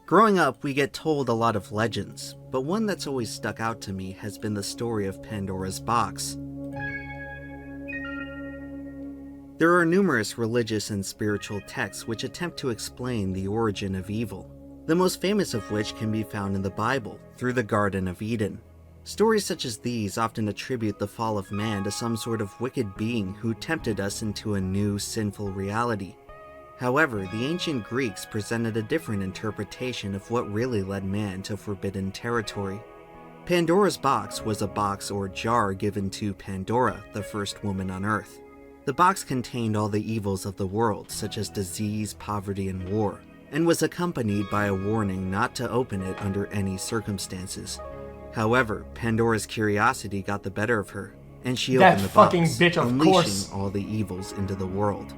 Growing up, we get told a lot of legends, but one that's always stuck out to me has been the story of Pandora's box. There are numerous religious and spiritual texts which attempt to explain the origin of evil, the most famous of which can be found in the Bible, through the Garden of Eden. Stories such as these often attribute the fall of man to some sort of wicked being who tempted us into a new, sinful reality. However, the ancient Greeks presented a different interpretation of what really led man to forbidden territory. Pandora's box was a box or jar given to Pandora, the first woman on Earth. The box contained all the evils of the world, such as disease, poverty, and war, and was accompanied by a warning not to open it under any circumstances. However, Pandora's curiosity got the better of her, and she opened the box, unleashing all the evils into the world.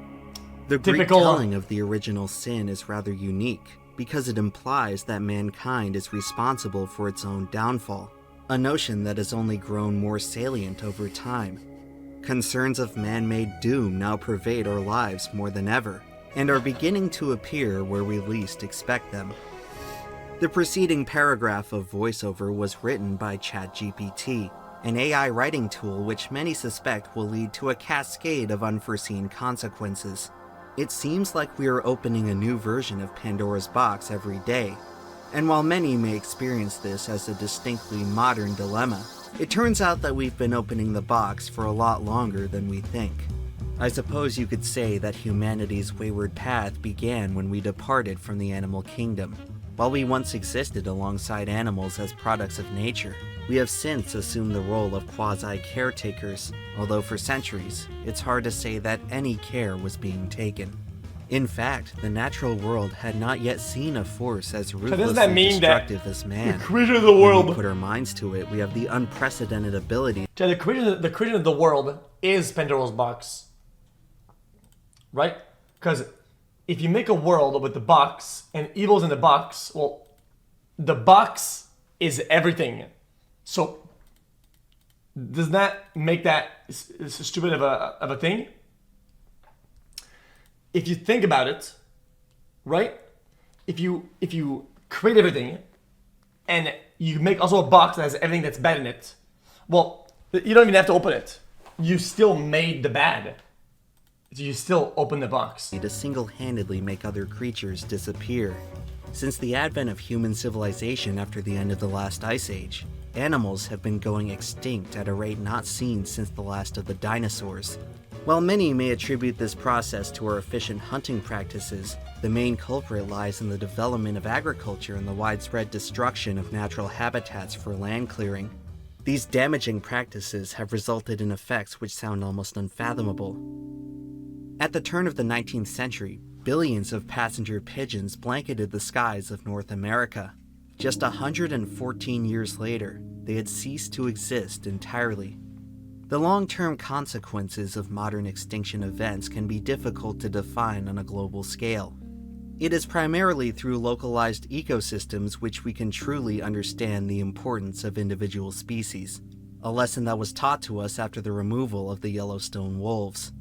The Greek telling of the original sin is rather unique, because it implies that mankind is responsible for its own downfall, a notion that has only grown more salient over time. Concerns of man-made doom now pervade our lives more than ever, and are beginning to appear where we least expect them. The preceding paragraph of voiceover was written by ChatGPT, an AI writing tool which many suspect will lead to a cascade of unforeseen consequences. It seems like we are opening a new version of Pandora's box every day, and while many may experience this as a distinctly modern dilemma, it turns out that we've been opening the box for a lot longer than we think. I suppose you could say that humanity's wayward path began when we departed from the animal kingdom. While we once existed alongside animals as products of nature, we have since assumed the role of quasi-caretakers, although for centuries, it's hard to say that any care was being taken. In fact, the natural world had not yet seen a force as ruthlessly destructive as man. The creation of the world. When we put our minds to it, we have the unprecedented ability. The creation of the world is Pandora's box. Right? Because if you make a world with the box and evil's in the box, well, the box is everything. So, does that make that stupid of a thing? If you think about it, right? If you create everything, and you make also a box that has everything that's bad in it, well, you don't even have to open it. You still made the bad. You still open the box. To single-handedly make other creatures disappear. Since the advent of human civilization after the end of the last ice age, animals have been going extinct at a rate not seen since the last of the dinosaurs. While many may attribute this process to our efficient hunting practices, the main culprit lies in the development of agriculture and the widespread destruction of natural habitats for land clearing. These damaging practices have resulted in effects which sound almost unfathomable. At the turn of the 19th century, billions of passenger pigeons blanketed the skies of North America. Just 114 years later, they had ceased to exist entirely. The long-term consequences of modern extinction events can be difficult to define on a global scale. It is primarily through localized ecosystems which we can truly understand the importance of individual species, a lesson that was taught to us after the removal of the Yellowstone wolves.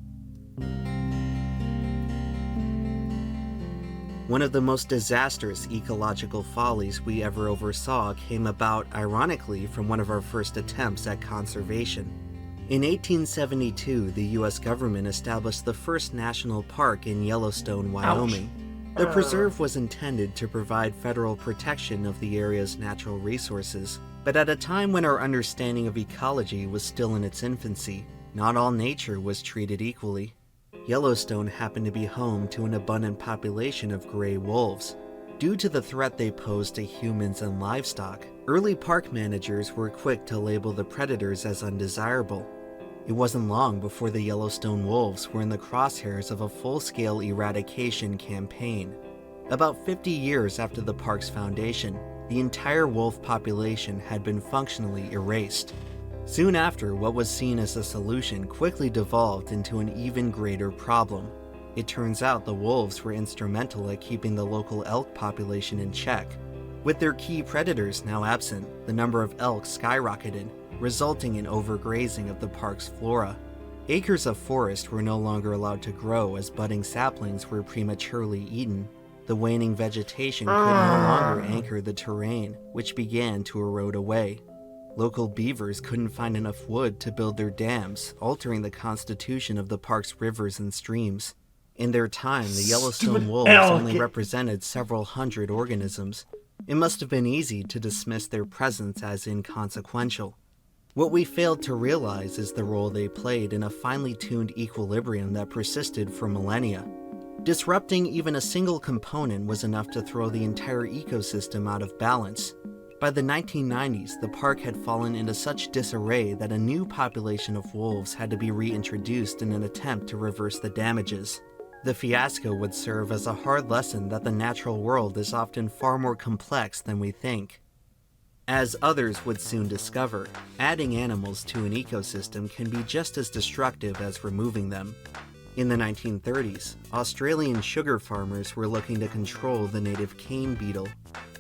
One of the most disastrous ecological follies we ever oversaw came about, ironically, from one of our first attempts at conservation. In 1872, the US government established the first national park in Yellowstone, Wyoming. The preserve was intended to provide federal protection of the area's natural resources, but at a time when our understanding of ecology was still in its infancy, not all nature was treated equally. Yellowstone happened to be home to an abundant population of gray wolves. Due to the threat they posed to humans and livestock, early park managers were quick to label the predators as undesirable. It wasn't long before the Yellowstone wolves were in the crosshairs of a full-scale eradication campaign. About 50 years after the park's foundation, the entire wolf population had been functionally erased. Soon after, what was seen as a solution quickly devolved into an even greater problem. It turns out the wolves were instrumental at keeping the local elk population in check. With their key predators now absent, the number of elk skyrocketed, resulting in overgrazing of the park's flora. Acres of forest were no longer allowed to grow as budding saplings were prematurely eaten. The waning vegetation could no longer anchor the terrain, which began to erode away. Local beavers couldn't find enough wood to build their dams, altering the constitution of the park's rivers and streams. In their time, the Yellowstone wolves only represented several hundred organisms. It must have been easy to dismiss their presence as inconsequential. What we failed to realize is the role they played in a finely tuned equilibrium that persisted for millennia. Disrupting even a single component was enough to throw the entire ecosystem out of balance. By the 1990s, the park had fallen into such disarray that a new population of wolves had to be reintroduced in an attempt to reverse the damages. The fiasco would serve as a hard lesson that the natural world is often far more complex than we think. As others would soon discover, adding animals to an ecosystem can be just as destructive as removing them. In the 1930s, Australian sugar farmers were looking to control the native cane beetle.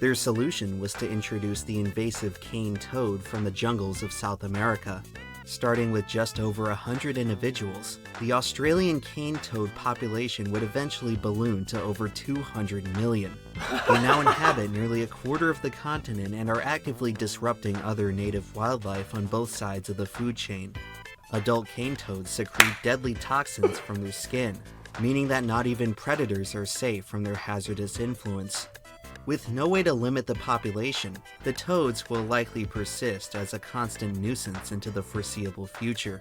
Their solution was to introduce the invasive cane toad from the jungles of South America. Starting with just over 100 individuals, the Australian cane toad population would eventually balloon to over 200 million. They now inhabit nearly a quarter of the continent and are actively disrupting other native wildlife on both sides of the food chain. Adult cane toads secrete deadly toxins from their skin, meaning that not even predators are safe from their hazardous influence. With no way to limit the population, the toads will likely persist as a constant nuisance into the foreseeable future.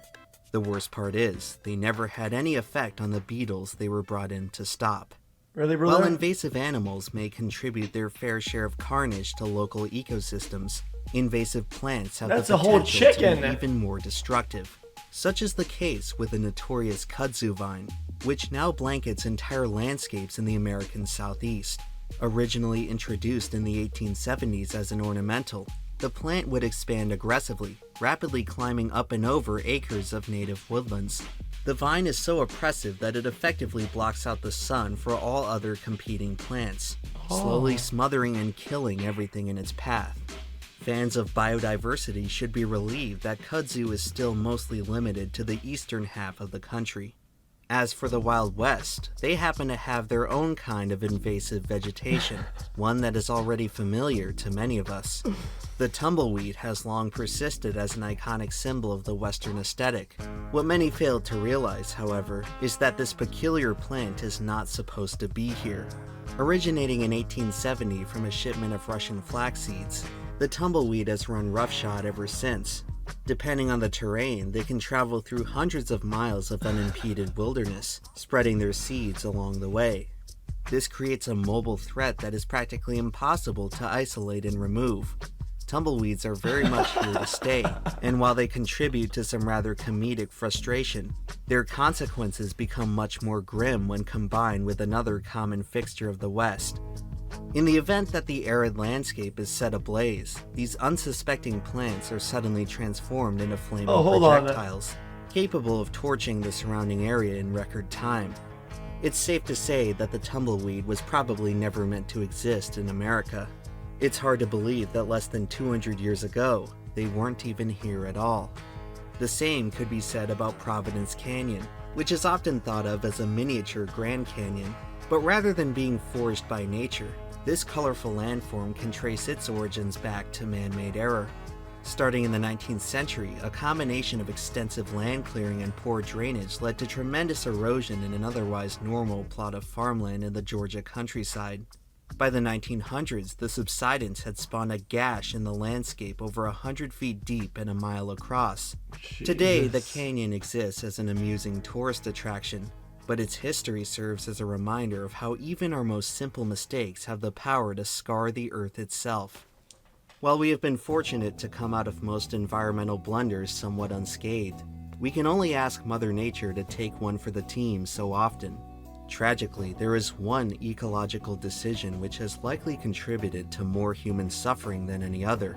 The worst part is, they never had any effect on the beetles they were brought in to stop. Really, brother? While invasive animals may contribute their fair share of carnage to local ecosystems, invasive plants have the potential to be even more destructive. Such is the case with the notorious kudzu vine, which now blankets entire landscapes in the American Southeast. Originally introduced in the 1870s as an ornamental, the plant would expand aggressively, rapidly climbing up and over acres of native woodlands. The vine is so oppressive that it effectively blocks out the sun for all other competing plants, slowly smothering and killing everything in its path. Fans of biodiversity should be relieved that kudzu is still mostly limited to the eastern half of the country. As for the Wild West, they happen to have their own kind of invasive vegetation, one that is already familiar to many of us. The tumbleweed has long persisted as an iconic symbol of the Western aesthetic. What many fail to realize, however, is that this peculiar plant is not supposed to be here. Originating in 1870 from a shipment of Russian flax seeds, the tumbleweed has run roughshod ever since. Depending on the terrain, they can travel through hundreds of miles of unimpeded wilderness, spreading their seeds along the way. This creates a mobile threat that is practically impossible to isolate and remove. Tumbleweeds are very much here to stay, and while they contribute to some rather comedic frustration, their consequences become much more grim when combined with another common fixture of the West. In the event that the arid landscape is set ablaze, these unsuspecting plants are suddenly transformed into flaming projectiles, capable of torching the surrounding area in record time. It's safe to say that the tumbleweed was probably never meant to exist in America. It's hard to believe that less than 200 years ago, they weren't even here at all. The same could be said about Providence Canyon, which is often thought of as a miniature Grand Canyon, but rather than being forged by nature, this colorful landform can trace its origins back to man-made error. Starting in the 19th century, a combination of extensive land clearing and poor drainage led to tremendous erosion in an otherwise normal plot of farmland in the Georgia countryside. By the 1900s, the subsidence had spawned a gash in the landscape over 100 feet deep and a mile across. Today, the canyon exists as an amusing tourist attraction, but its history serves as a reminder of how even our most simple mistakes have the power to scar the earth itself. While we have been fortunate to come out of most environmental blunders somewhat unscathed, we can only ask Mother Nature to take one for the team so often. Tragically, there is one ecological decision which has likely contributed to more human suffering than any other.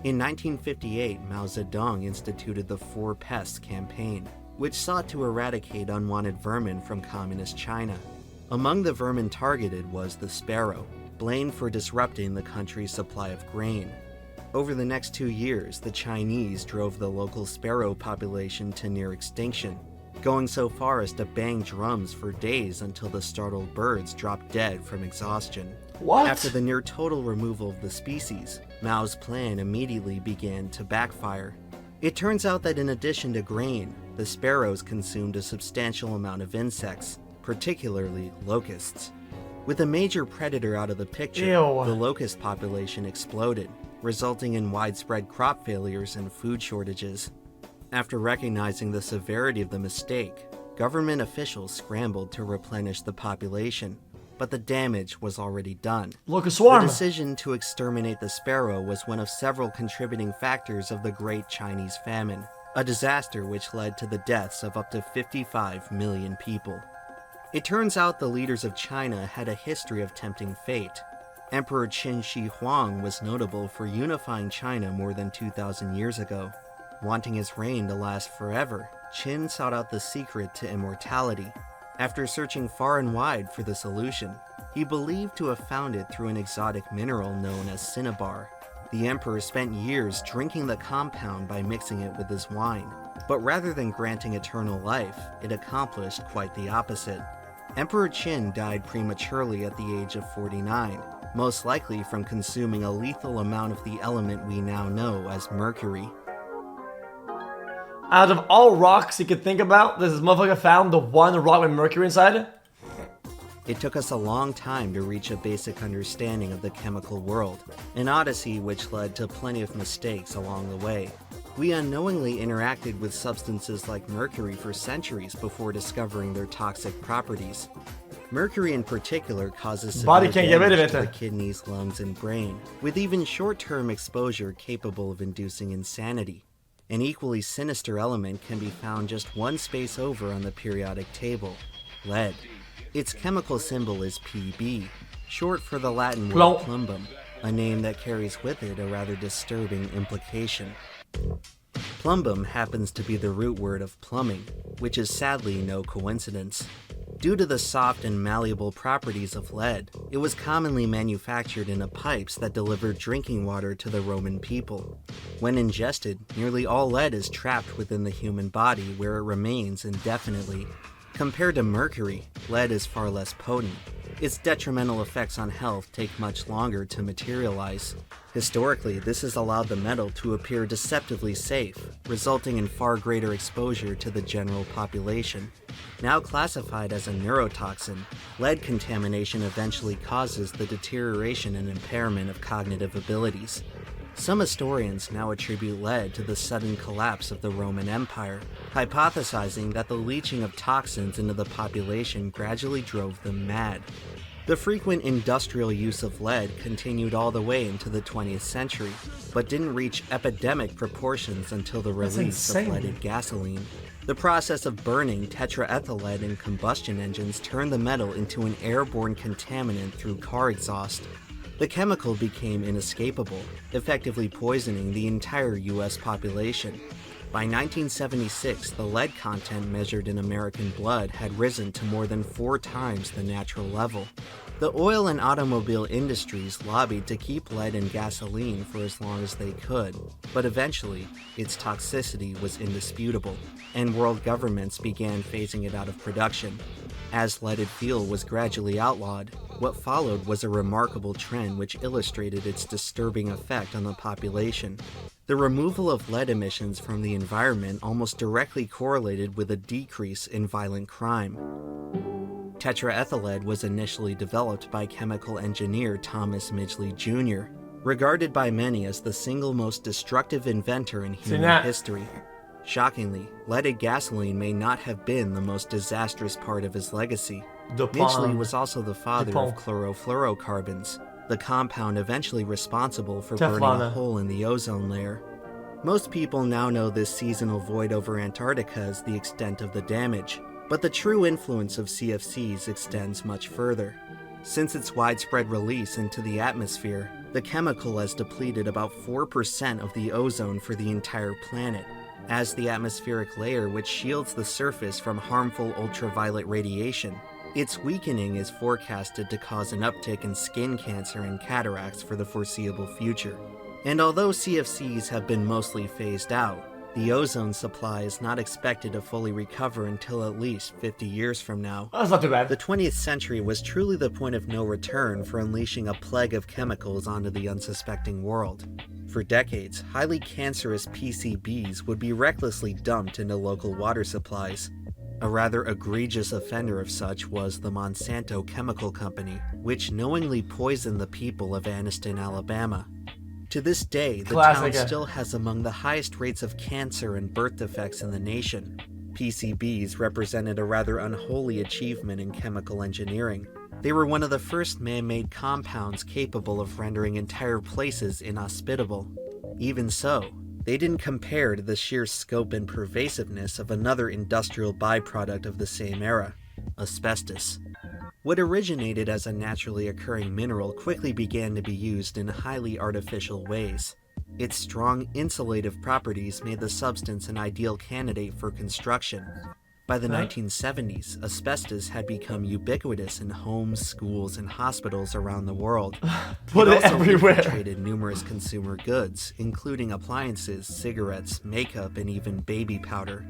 In 1958, Mao Zedong instituted the Four Pests campaign, which sought to eradicate unwanted vermin from communist China. Among the vermin targeted was the sparrow, blamed for disrupting the country's supply of grain. Over the next 2 years, the Chinese drove the local sparrow population to near extinction. going so far as to bang drums for days until the startled birds dropped dead from exhaustion. What? After the near total removal of the species, Mao's plan immediately began to backfire. It turns out that in addition to grain, the sparrows consumed a substantial amount of insects, particularly locusts. With a major predator out of the picture, Ew. the locust population exploded, resulting in widespread crop failures and food shortages. After recognizing the severity of the mistake, government officials scrambled to replenish the population, but the damage was already done. Locust The swarm. decision to exterminate the sparrow was one of several contributing factors of the Great Chinese Famine, a disaster which led to the deaths of up to 55 million people. It turns out the leaders of China had a history of tempting fate. Emperor Qin Shi Huang was notable for unifying China more than 2,000 years ago. Wanting his reign to last forever, Qin sought out the secret to immortality. After searching far and wide for the solution, he believed to have found it through an exotic mineral known as cinnabar. The emperor spent years drinking the compound by mixing it with his wine, but rather than granting eternal life, it accomplished quite the opposite. Emperor Qin died prematurely at the age of 49, most likely from consuming a lethal amount of the element we now know as mercury. Out of all rocks you could think about, this motherfucker found the one rock with mercury inside. It took us a long time to reach a basic understanding of the chemical world, an odyssey which led to plenty of mistakes along the way. We unknowingly interacted with substances like mercury for centuries before discovering their toxic properties. Mercury in particular causes severe Body can't get rid of damage it. to the kidneys, lungs, and brain, with even short-term exposure capable of inducing insanity. An equally sinister element can be found just one space over on the periodic table: lead. Its chemical symbol is Pb, short for the Latin word plumbum, a name that carries with it a rather disturbing implication. Plumbum happens to be the root word of plumbing, which is sadly no coincidence. Due to the soft and malleable properties of lead, it was commonly manufactured in pipes that delivered drinking water to the Roman people. When ingested, nearly all lead is trapped within the human body, where it remains indefinitely. Compared to mercury, lead is far less potent. Its detrimental effects on health take much longer to materialize. Historically, this has allowed the metal to appear deceptively safe, resulting in far greater exposure to the general population. Now classified as a neurotoxin, lead contamination eventually causes the deterioration and impairment of cognitive abilities. Some historians now attribute lead to the sudden collapse of the Roman Empire, hypothesizing that the leaching of toxins into the population gradually drove them mad. The frequent industrial use of lead continued all the way into the 20th century, but didn't reach epidemic proportions until the release of leaded gasoline. The process of burning tetraethyl lead in combustion engines turned the metal into an airborne contaminant through car exhaust. The chemical became inescapable, effectively poisoning the entire US population. By 1976, the lead content measured in American blood had risen to more than 4 times the natural level. The oil and automobile industries lobbied to keep lead in gasoline for as long as they could, but eventually, its toxicity was indisputable, and world governments began phasing it out of production. As leaded fuel was gradually outlawed, what followed was a remarkable trend which illustrated its disturbing effect on the population. The removal of lead emissions from the environment almost directly correlated with a decrease in violent crime. Tetraethyl was initially developed by chemical engineer Thomas Midgley Jr., regarded by many as the single most destructive inventor in human history. Shockingly, leaded gasoline may not have been the most disastrous part of his legacy. Midgley was also the father of chlorofluorocarbons, the compound eventually responsible for burning a hole in the ozone layer. Most people now know this seasonal void over Antarctica as the extent of the damage, but the true influence of CFCs extends much further. Since its widespread release into the atmosphere, the chemical has depleted about 4% of the ozone for the entire planet. As the atmospheric layer which shields the surface from harmful ultraviolet radiation, its weakening is forecasted to cause an uptick in skin cancer and cataracts for the foreseeable future. And although CFCs have been mostly phased out, The ozone supply is not expected to fully recover until at least 50 years from now. That's not too bad. The 20th century was truly the point of no return for unleashing a plague of chemicals onto the unsuspecting world. For decades, highly cancerous PCBs would be recklessly dumped into local water supplies. A rather egregious offender of such was the Monsanto Chemical Company, which knowingly poisoned the people of Anniston, Alabama. To this day, the town still has among the highest rates of cancer and birth defects in the nation. PCBs represented a rather unholy achievement in chemical engineering. They were one of the first man-made compounds capable of rendering entire places inhospitable. Even so, they didn't compare to the sheer scope and pervasiveness of another industrial byproduct of the same era, asbestos. What originated as a naturally occurring mineral quickly began to be used in highly artificial ways. Its strong insulative properties made the substance an ideal candidate for construction. By the 1970s, asbestos had become ubiquitous in homes, schools, and hospitals around the world. Put it everywhere. It traded numerous consumer goods, including appliances, cigarettes, makeup, and even baby powder.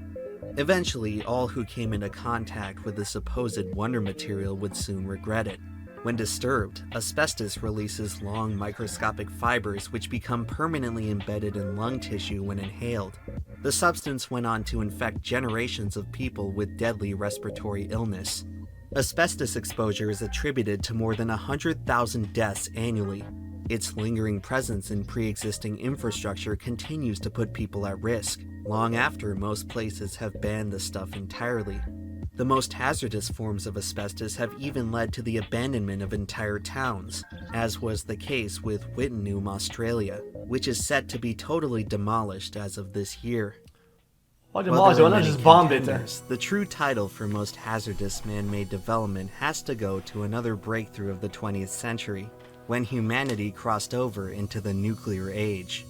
Eventually, all who came into contact with the supposed wonder material would soon regret it. When disturbed, asbestos releases long microscopic fibers which become permanently embedded in lung tissue when inhaled. The substance went on to infect generations of people with deadly respiratory illness. Asbestos exposure is attributed to more than 100,000 deaths annually. Its lingering presence in pre-existing infrastructure continues to put people at risk, long after most places have banned the stuff entirely. The most hazardous forms of asbestos have even led to the abandonment of entire towns, as was the case with Wittenoom, Australia, which is set to be totally demolished as of this year. Why demolish it? Why not just bomb it? The true title for most hazardous man-made development has to go to another breakthrough of the 20th century, when humanity crossed over into the nuclear age.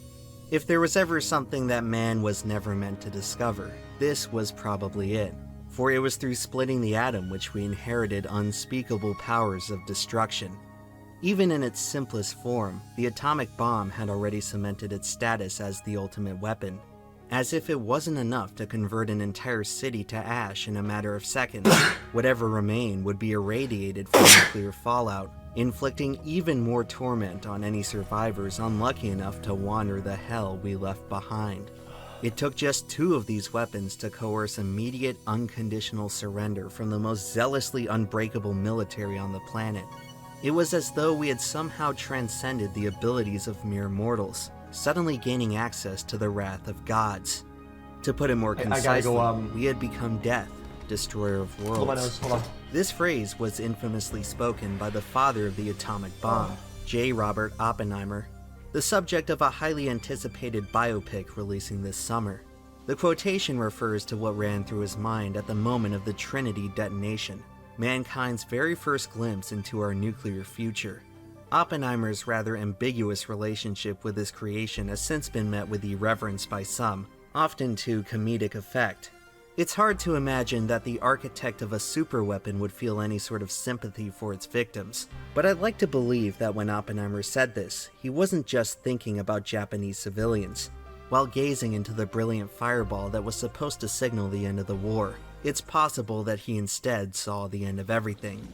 If there was ever something that man was never meant to discover, this was probably it. For it was through splitting the atom which we inherited unspeakable powers of destruction. Even in its simplest form, the atomic bomb had already cemented its status as the ultimate weapon. As if it wasn't enough to convert an entire city to ash in a matter of seconds, whatever remained would be irradiated from nuclear fallout, inflicting even more torment on any survivors unlucky enough to wander the hell we left behind. It took just 2 of these weapons to coerce immediate, unconditional surrender from the most zealously unbreakable military on the planet. It was as though we had somehow transcended the abilities of mere mortals, suddenly gaining access to the wrath of gods. To put it more concisely, we had become death, destroyer of worlds. Hold on. This phrase was infamously spoken by the father of the atomic bomb, J. Robert Oppenheimer, the subject of a highly anticipated biopic releasing this summer. The quotation refers to what ran through his mind at the moment of the Trinity detonation, mankind's very first glimpse into our nuclear future. Oppenheimer's rather ambiguous relationship with his creation has since been met with irreverence by some, often to comedic effect. It's hard to imagine that the architect of a superweapon would feel any sort of sympathy for its victims, but I'd like to believe that when Oppenheimer said this, he wasn't just thinking about Japanese civilians. While gazing into the brilliant fireball that was supposed to signal the end of the war, it's possible that he instead saw the end of everything.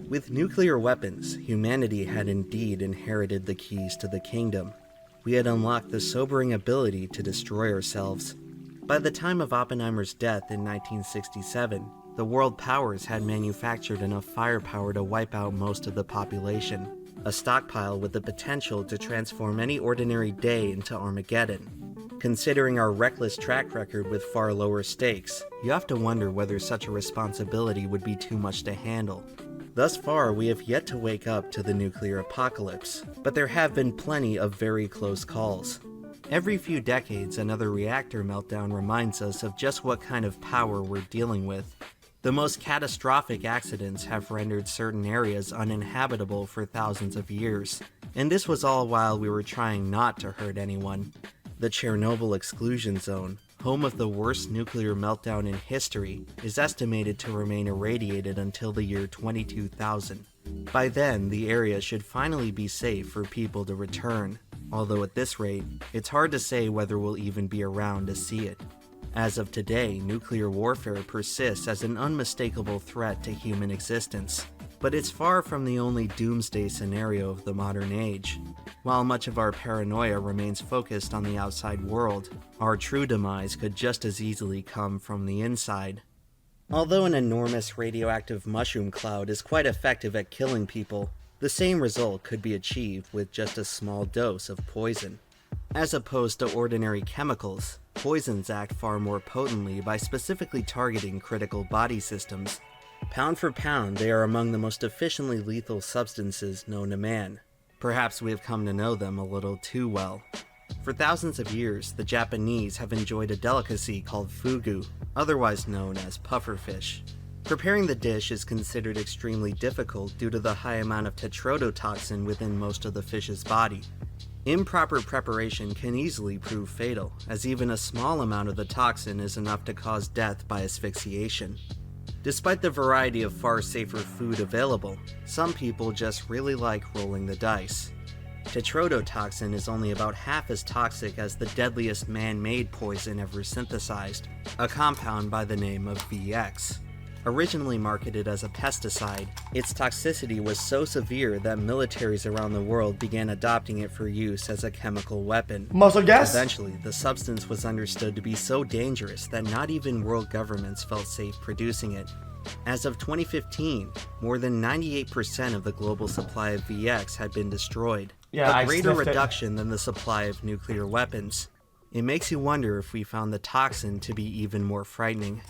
With nuclear weapons, humanity had indeed inherited the keys to the kingdom. We had unlocked the sobering ability to destroy ourselves. By the time of Oppenheimer's death in 1967, the world powers had manufactured enough firepower to wipe out most of the population, a stockpile with the potential to transform any ordinary day into Armageddon. Considering our reckless track record with far lower stakes, you have to wonder whether such a responsibility would be too much to handle. Thus far, we have yet to wake up to the nuclear apocalypse, but there have been plenty of very close calls. Every few decades, another reactor meltdown reminds us of just what kind of power we're dealing with. The most catastrophic accidents have rendered certain areas uninhabitable for thousands of years, and this was all while we were trying not to hurt anyone. The Chernobyl exclusion zone, home of the worst nuclear meltdown in history, is estimated to remain irradiated until the year 22,000. By then, the area should finally be safe for people to return. although at this rate, it's hard to say whether we'll even be around to see it. As of today, nuclear warfare persists as an unmistakable threat to human existence, but it's far from the only doomsday scenario of the modern age. While much of our paranoia remains focused on the outside world, our true demise could just as easily come from the inside. Although an enormous radioactive mushroom cloud is quite effective at killing people, the same result could be achieved with just a small dose of poison. As opposed to ordinary chemicals, poisons act far more potently by specifically targeting critical body systems. Pound for pound, they are among the most efficiently lethal substances known to man. Perhaps we have come to know them a little too well. For thousands of years, the Japanese have enjoyed a delicacy called fugu, otherwise known as pufferfish. Preparing the dish is considered extremely difficult due to the high amount of tetrodotoxin within most of the fish's body. Improper preparation can easily prove fatal, as even a small amount of the toxin is enough to cause death by asphyxiation. Despite the variety of far safer food available, some people just really like rolling the dice. Tetrodotoxin is only about half as toxic as the deadliest man-made poison ever synthesized, a compound by the name of VX. Originally marketed as a pesticide, its toxicity was so severe that militaries around the world began adopting it for use as a chemical weapon. Muscle gas? Eventually, the substance was understood to be so dangerous that not even world governments felt safe producing it. As of 2015, more than 98% of the global supply of VX had been destroyed, a greater reduction than the supply of nuclear weapons. It makes you wonder if we found the toxin to be even more frightening.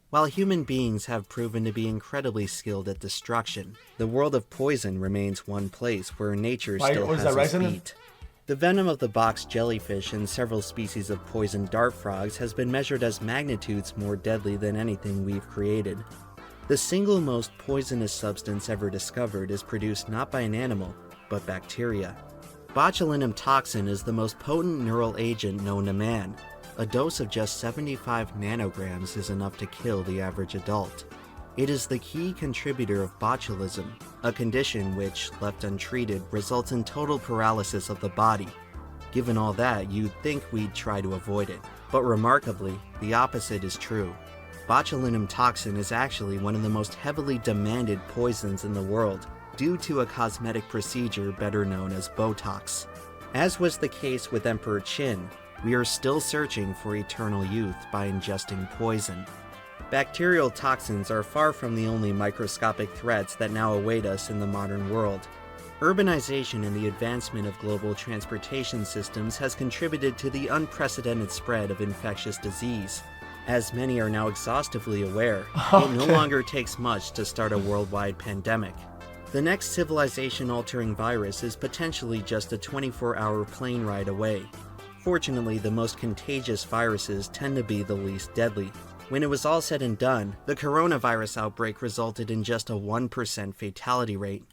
While human beings have proven to be incredibly skilled at destruction, the world of poison remains one place where nature still has its beat. The venom of the box jellyfish and several species of poison dart frogs has been measured as magnitudes more deadly than anything we've created. The single most poisonous substance ever discovered is produced not by an animal, but bacteria. Botulinum toxin is the most potent neural agent known to man. A dose of just 75 nanograms is enough to kill the average adult. It is the key contributor of botulism, a condition which, left untreated, results in total paralysis of the body. Given all that, you'd think we'd try to avoid it. But remarkably, the opposite is true. Botulinum toxin is actually one of the most heavily demanded poisons in the world, due to a cosmetic procedure better known as Botox. As was the case with Emperor Qin, we are still searching for eternal youth by ingesting poison. Bacterial toxins are far from the only microscopic threats that now await us in the modern world. Urbanization and the advancement of global transportation systems has contributed to the unprecedented spread of infectious disease. As many are now exhaustively aware, it no longer takes much to start a worldwide pandemic. The next civilization-altering virus is potentially just a 24-hour plane ride away. Fortunately, the most contagious viruses tend to be the least deadly. When it was all said and done, the coronavirus outbreak resulted in just a 1% fatality rate.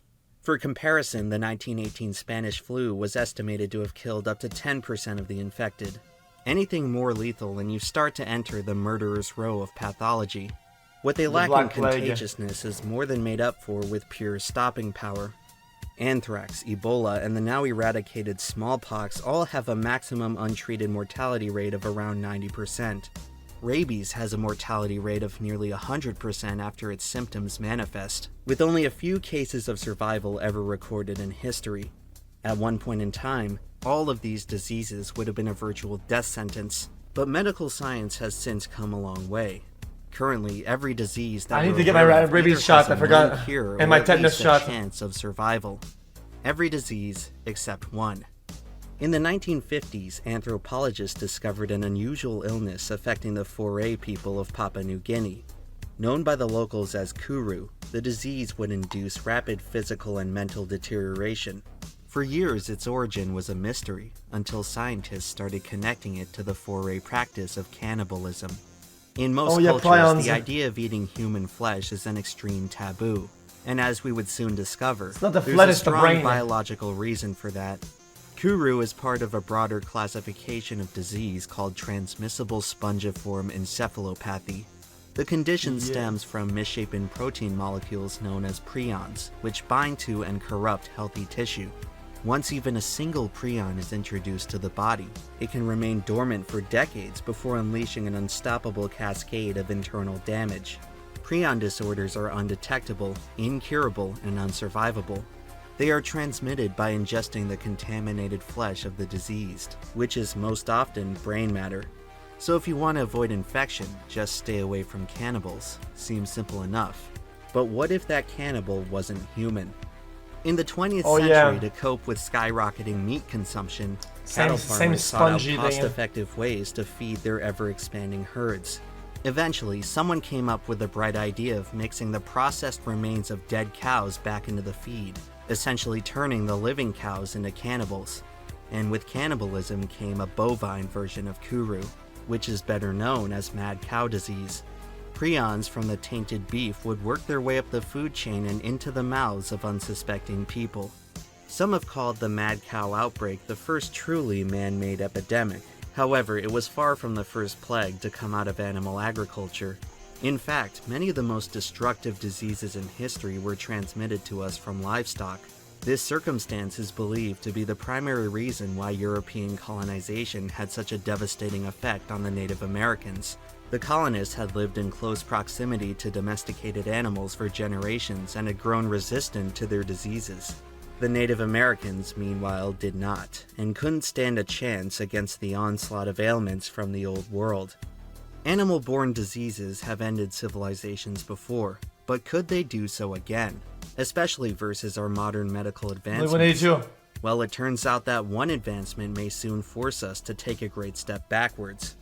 For comparison, the 1918 Spanish flu was estimated to have killed up to 10% of the infected. Anything more lethal and you start to enter the murderer's row of pathology. What they lack in contagiousness is more than made up for with pure stopping power. Anthrax, Ebola, and the now eradicated smallpox all have a maximum untreated mortality rate of around 90%. Rabies has a mortality rate of nearly 100% after its symptoms manifest, with only a few cases of survival ever recorded in history. At one point in time, all of these diseases would have been a virtual death sentence, but medical science has since come a long way. Currently, every disease that I need to get my rabies shot, I forgot, and my tetanus shot. Chance of survival. Every disease except one. In the 1950s, anthropologists discovered an unusual illness affecting the Foray people of Papua New Guinea. Known by the locals as kuru, the disease would induce rapid physical and mental deterioration. For years, its origin was a mystery, until scientists started connecting it to the Foray practice of cannibalism. In most cultures, Prions. The idea of eating human flesh is an extreme taboo, and as we would soon discover, not the there's flesh, a it's the strong brain. biological reason for that. Kuru is part of a broader classification of disease called transmissible spongiform encephalopathy. The condition stems from misshapen protein molecules known as prions, which bind to and corrupt healthy tissue. Once even a single prion is introduced to the body, it can remain dormant for decades before unleashing an unstoppable cascade of internal damage. Prion disorders are undetectable, incurable, and unsurvivable. They are transmitted by ingesting the contaminated flesh of the diseased, which is most often brain matter. So if you want to avoid infection, just stay away from cannibals. Seems simple enough. But what if that cannibal wasn't human? In the 20th century, to cope with skyrocketing meat consumption, cattle farmers sought out cost-effective ways to feed their ever-expanding herds. Eventually, someone came up with the bright idea of mixing the processed remains of dead cows back into the feed, essentially turning the living cows into cannibals. And with cannibalism came a bovine version of kuru, which is better known as mad cow disease. Prions from the tainted beef would work their way up the food chain and into the mouths of unsuspecting people. Some have called the mad cow outbreak the first truly man-made epidemic. However, it was far from the first plague to come out of animal agriculture. In fact, many of the most destructive diseases in history were transmitted to us from livestock. This circumstance is believed to be the primary reason why European colonization had such a devastating effect on the Native Americans. The colonists had lived in close proximity to domesticated animals for generations and had grown resistant to their diseases. The Native Americans, meanwhile, did not, and couldn't stand a chance against the onslaught of ailments from the Old World. Animal-borne diseases have ended civilizations before, but could they do so again? Especially versus our modern medical advancements. Well, it turns out that one advancement may soon force us to take a great step backwards.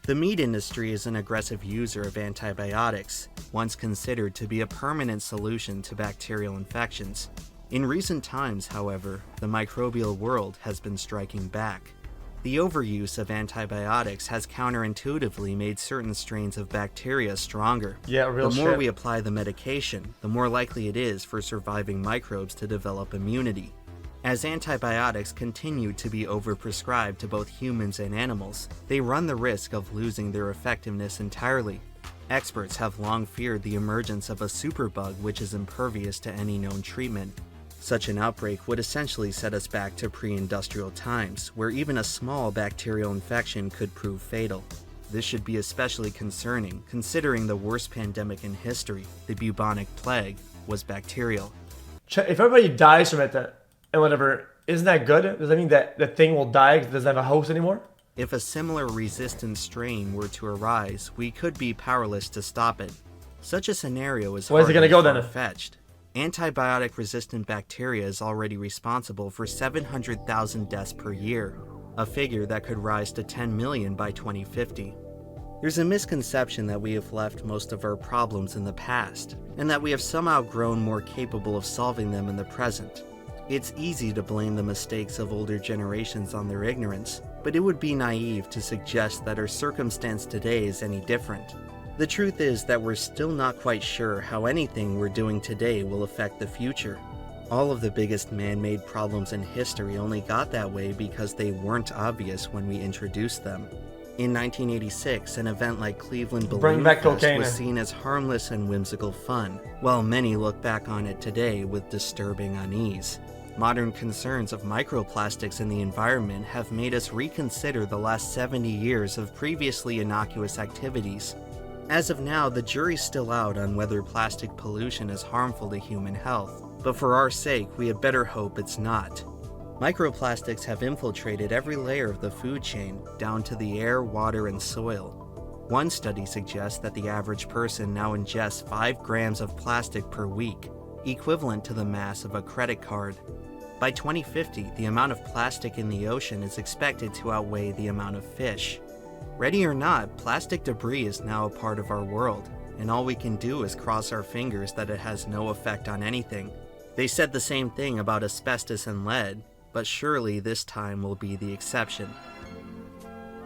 The meat industry is an aggressive user of antibiotics, once considered to be a permanent solution to bacterial infections. In recent times, however, the microbial world has been striking back. The overuse of antibiotics has counterintuitively made certain strains of bacteria stronger. The more we apply the medication, the more likely it is for surviving microbes to develop immunity. As antibiotics continue to be overprescribed to both humans and animals, they run the risk of losing their effectiveness entirely. Experts have long feared the emergence of a superbug which is impervious to any known treatment. Such an outbreak would essentially set us back to pre-industrial times, where even a small bacterial infection could prove fatal. This should be especially concerning, considering the worst pandemic in history, the bubonic plague, was bacterial. If everybody dies from it and whatever, isn't that good? Does that mean that the thing will die because it doesn't have a host anymore? If a similar resistant strain were to arise, we could be powerless to stop it. Such a scenario is far-fetched. Antibiotic-resistant bacteria is already responsible for 700,000 deaths per year, a figure that could rise to 10 million by 2050. There's a misconception that we have left most of our problems in the past, and that we have somehow grown more capable of solving them in the present. It's easy to blame the mistakes of older generations on their ignorance, but it would be naive to suggest that our circumstance today is any different. The truth is that we're still not quite sure how anything we're doing today will affect the future. All of the biggest man-made problems in history only got that way because they weren't obvious when we introduced them. In 1986, an event like Cleveland Balloon Fest was seen as harmless and whimsical fun, while many look back on it today with disturbing unease. Modern concerns of microplastics in the environment have made us reconsider the last 70 years of previously innocuous activities. As of now, the jury's still out on whether plastic pollution is harmful to human health, but for our sake, we had better hope it's not. Microplastics have infiltrated every layer of the food chain, down to the air, water, and soil. One study suggests that the average person now ingests 5 grams of plastic per week, equivalent to the mass of a credit card. By 2050, the amount of plastic in the ocean is expected to outweigh the amount of fish. Ready or not, plastic debris is now a part of our world, and all we can do is cross our fingers that it has no effect on anything. They said the same thing about asbestos and lead, but surely this time will be the exception.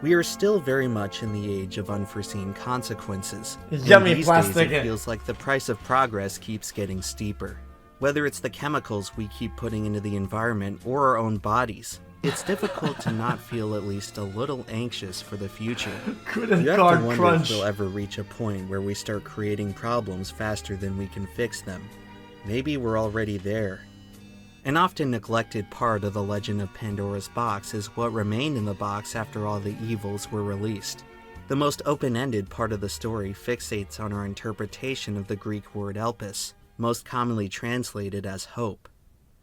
We are still very much in the age of unforeseen consequences. Yummy these plastic. Days it feels like the price of progress keeps getting steeper. Whether it's the chemicals we keep putting into the environment or our own bodies, it's difficult to not feel at least a little anxious for the future. You have to wonder if we'll ever reach a point where we start creating problems faster than we can fix them. Maybe we're already there. An often neglected part of the legend of Pandora's box is what remained in the box after all the evils were released. The most open-ended part of the story fixates on our interpretation of the Greek word elpis, most commonly translated as hope.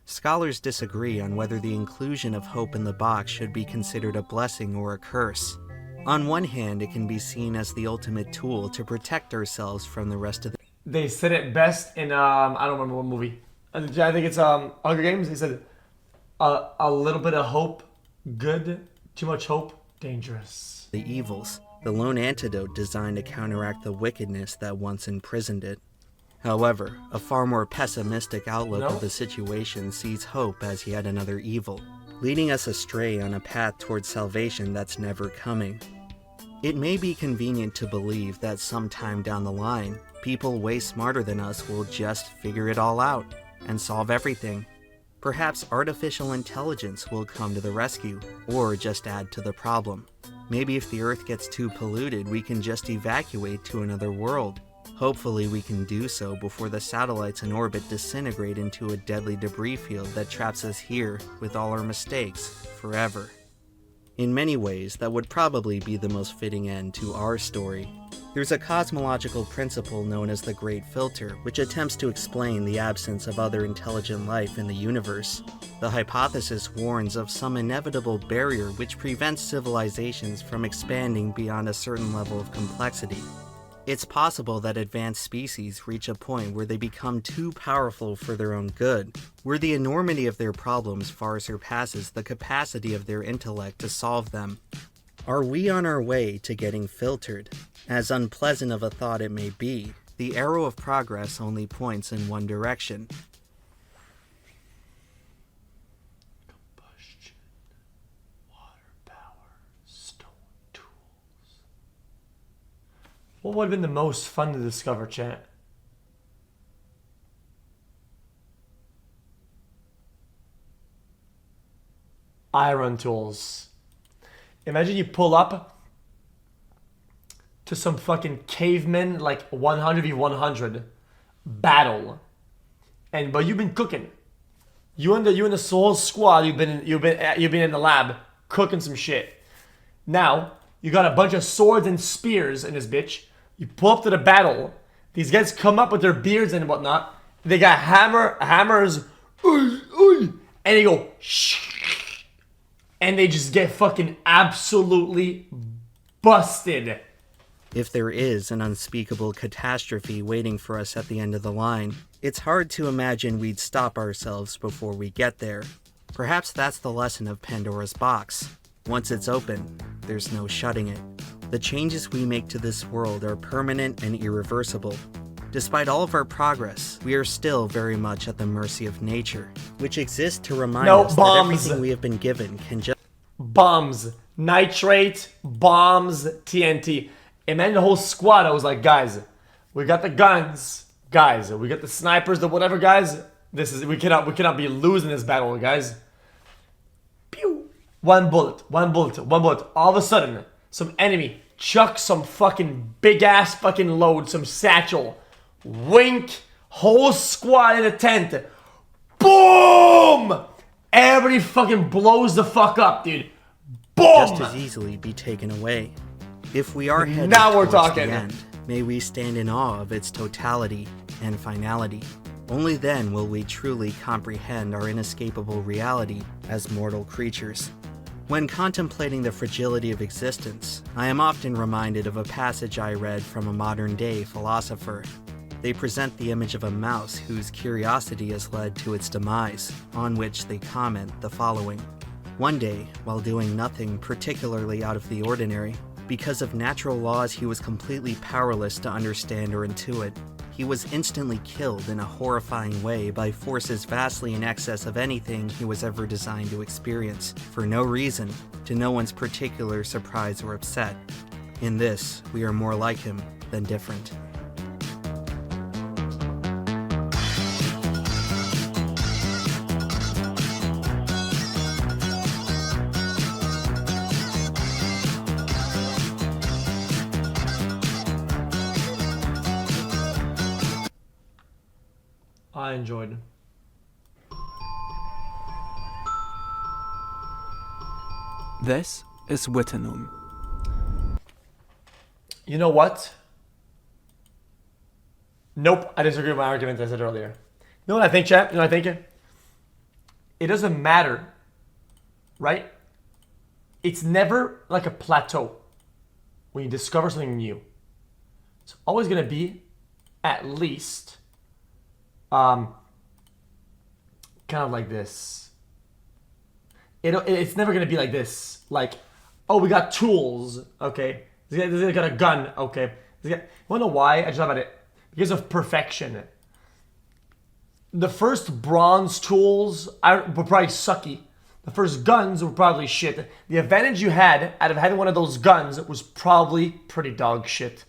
Scholars disagree on whether the inclusion of hope in the box should be considered a blessing or a curse. On one hand, it can be seen as the ultimate tool to protect ourselves from the rest of the... They said it best in I don't remember what movie. I think it's Hunger Games. They said a little bit of hope, good. Too much hope, dangerous. The evils, the lone antidote designed to counteract the wickedness that once imprisoned it. However, a far more pessimistic outlook of the situation sees hope as yet another evil, leading us astray on a path towards salvation that's never coming. It may be convenient to believe that sometime down the line, people way smarter than us will just figure it all out and solve everything. Perhaps artificial intelligence will come to the rescue, or just add to the problem. Maybe if the Earth gets too polluted, we can just evacuate to another world. Hopefully we can do so before the satellites in orbit disintegrate into a deadly debris field that traps us here, with all our mistakes, forever. In many ways, that would probably be the most fitting end to our story. There's a cosmological principle known as the Great Filter, which attempts to explain the absence of other intelligent life in the universe. The hypothesis warns of some inevitable barrier which prevents civilizations from expanding beyond a certain level of complexity. It's possible that advanced species reach a point where they become too powerful for their own good, where the enormity of their problems far surpasses the capacity of their intellect to solve them. Are we on our way to getting filtered? As unpleasant of a thought it may be, the arrow of progress only points in one direction. Combustion, water power, stone tools. What would have been the most fun to discover, chat? Iron tools. Imagine you pull up to some fucking cavemen, like 100v100 battle, but you've been cooking. You and the Soul Squad, you've been in the lab cooking some shit. Now you got a bunch of swords and spears in this bitch. You pull up to the battle. These guys come up with their beards and whatnot. They got hammers, and they go shh, and they just get fucking absolutely busted. If there is an unspeakable catastrophe waiting for us at the end of the line, it's hard to imagine we'd stop ourselves before we get there. Perhaps that's the lesson of Pandora's box. Once it's open, there's no shutting it. The changes we make to this world are permanent and irreversible. Despite all of our progress, we are still very much at the mercy of nature, which exists to remind us that everything we have been given can just... Bombs. Nitrate, bombs, TNT. And then the whole squad, I was like, guys, we got the guns, guys, we got the snipers, the whatever, guys. We cannot be losing this battle, guys. Pew. One bullet. All of a sudden, some enemy chucks some fucking big ass fucking load, some satchel. Wink, whole squad in a tent. Boom! Everybody fucking blows the fuck up, dude. Boom! Just as easily be taken away. If we are headed now we're towards talking. the end, may we stand in awe of its totality and finality. Only then will we truly comprehend our inescapable reality as mortal creatures. When contemplating the fragility of existence, I am often reminded of a passage I read from a modern-day philosopher. They present the image of a mouse whose curiosity has led to its demise, on which they comment the following. One day, while doing nothing particularly out of the ordinary, because of natural laws he was completely powerless to understand or intuit, he was instantly killed in a horrifying way by forces vastly in excess of anything he was ever designed to experience, for no reason, to no one's particular surprise or upset. In this, we are more like him than different. I enjoyed. This is Wittenum. You know what? Nope, I disagree with my argument as I said earlier. You know what I think, chat? You know what I think? It doesn't matter, right? It's never like a plateau when you discover something new. It's always going to be at least kind of like this. It's never going to be like this. Like, oh, we got tools, okay. This guy got a gun, okay. You want to know why? I just thought about it. Because of perfection. The first bronze tools were probably sucky. The first guns were probably shit. The advantage you had out of having one of those guns was probably pretty dog shit.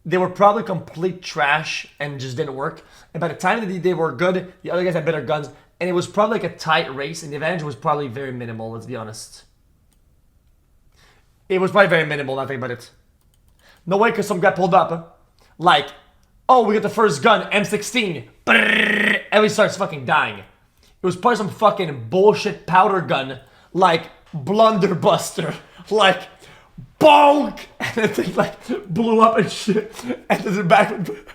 They were probably complete trash and just didn't work. And by the time they were good, the other guys had better guns. And it was probably like a tight race. And the advantage was probably very minimal, let's be honest. It was probably very minimal, nothing but it. No way, because some guy pulled up. Like, oh, we got the first gun, M16. Everybody starts fucking dying. It was probably some fucking bullshit powder gun, like Blunderbuster. Like, bonk! And the thing like blew up and shit. And then the back would...